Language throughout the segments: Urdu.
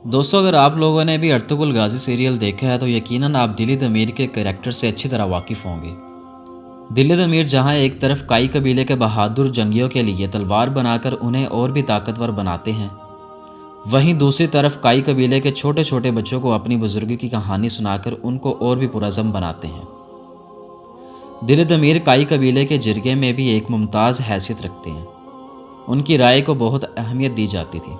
دوستو اگر آپ لوگوں نے بھی ارطغرل غازی سیریل دیکھا ہے تو یقیناً آپ دلی دمیر کے کریکٹر سے اچھی طرح واقف ہوں گے۔ دلی دمیر جہاں ایک طرف کائی قبیلے کے بہادر جنگیوں کے لیے تلوار بنا کر انہیں اور بھی طاقتور بناتے ہیں، وہیں دوسری طرف کائی قبیلے کے چھوٹے چھوٹے بچوں کو اپنی بزرگی کی کہانی سنا کر ان کو اور بھی پرعزم بناتے ہیں۔ دلی دمیر کائی قبیلے کے جرگے میں بھی ایک ممتاز حیثیت رکھتے ہیں، ان کی رائے کو بہت اہمیت دی جاتی تھی۔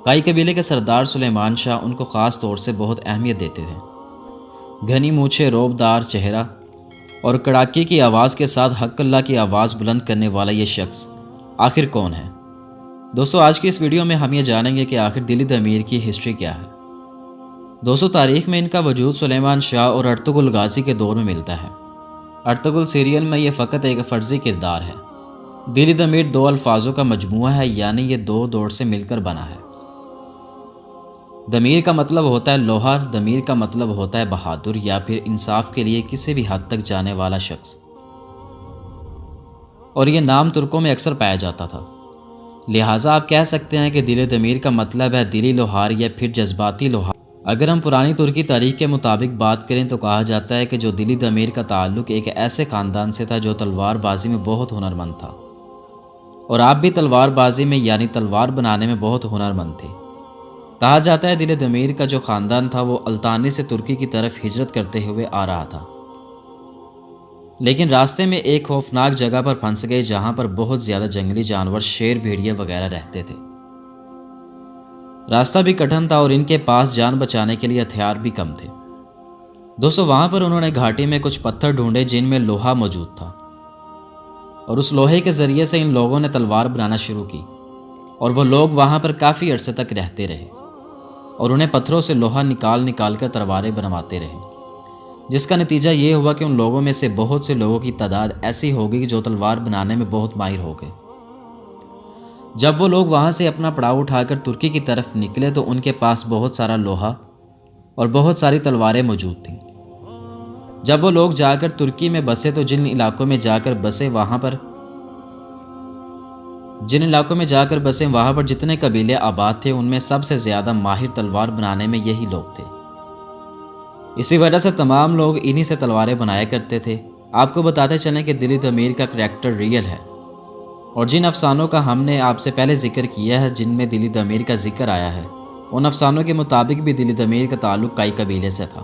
کائی قبیلے کے سردار سلیمان شاہ ان کو خاص طور سے بہت اہمیت دیتے تھے۔ گھنی مونچھیں، روبدار چہرہ اور کڑاکی کی آواز کے ساتھ حق اللہ کی آواز بلند کرنے والا یہ شخص آخر کون ہے؟ دوستو آج کی اس ویڈیو میں ہم یہ جانیں گے کہ آخر دلی دمیر کی ہسٹری کیا ہے۔ دوستو تاریخ میں ان کا وجود سلیمان شاہ اور ارطغرل غازی کے دور میں ملتا ہے۔ ارطغرل سیریل میں یہ فقط ایک فرضی کردار ہے۔ دلی دمیر دو الفاظوں کا مجموعہ ہے، یعنی یہ دو دوڑ سے مل کر بنا ہے۔ دمیر کا مطلب ہوتا ہے لوہا، دمیر کا مطلب ہوتا ہے بہادر یا پھر انصاف کے لیے کسی بھی حد تک جانے والا شخص، اور یہ نام ترکوں میں اکثر پایا جاتا تھا۔ لہٰذا آپ کہہ سکتے ہیں کہ دل دمیر کا مطلب ہے دلی لوہار یا پھر جذباتی لوہار۔ اگر ہم پرانی ترکی تاریخ کے مطابق بات کریں تو کہا جاتا ہے کہ جو دلی دمیر کا تعلق ایک ایسے خاندان سے تھا جو تلوار بازی میں بہت ہنرمند تھا، اور آپ بھی تلوار بازی میں یعنی تلوار بنانے میں بہت ہنرمند تھے۔ کہا جاتا ہے دل دمیر کا جو خاندان تھا وہ التانی سے ترکی کی طرف ہجرت کرتے ہوئے آ رہا تھا، لیکن راستے میں ایک خوفناک جگہ پر پھنس گئے جہاں پر بہت زیادہ جنگلی جانور، شیر، بھیڑیے وغیرہ رہتے تھے۔ راستہ بھی کٹھن تھا اور ان کے پاس جان بچانے کے لیے ہتھیار بھی کم تھے۔ دوستو وہاں پر انہوں نے گھاٹی میں کچھ پتھر ڈھونڈے جن میں لوہا موجود تھا، اور اس لوہے کے ذریعے سے ان لوگوں نے تلوار بنانا شروع کی، اور وہ لوگ وہاں پر کافی عرصے تک رہتے رہے اور انہیں پتھروں سے لوہا نکال کر تلواریں بنواتے رہے، جس کا نتیجہ یہ ہوا کہ ان لوگوں میں سے بہت سے لوگوں کی تعداد ایسی ہو گئی جو تلوار بنانے میں بہت ماہر ہو گئے۔ جب وہ لوگ وہاں سے اپنا پڑاؤ اٹھا کر ترکی کی طرف نکلے تو ان کے پاس بہت سارا لوہا اور بہت ساری تلواریں موجود تھیں۔ جب وہ لوگ جا کر ترکی میں بسے تو جن علاقوں میں جا کر بسے وہاں پر جتنے قبیلے آباد تھے ان میں سب سے زیادہ ماہر تلوار بنانے میں یہی لوگ تھے۔ اسی وجہ سے تمام لوگ انہی سے تلواریں بنایا کرتے تھے۔ آپ کو بتاتے چلیں کہ دلی دمیر کا کریکٹر ریئل ہے، اور جن افسانوں کا ہم نے آپ سے پہلے ذکر کیا ہے جن میں دلی دمیر کا ذکر آیا ہے، ان افسانوں کے مطابق بھی دلی دمیر کا تعلق کائی قبیلے سے تھا۔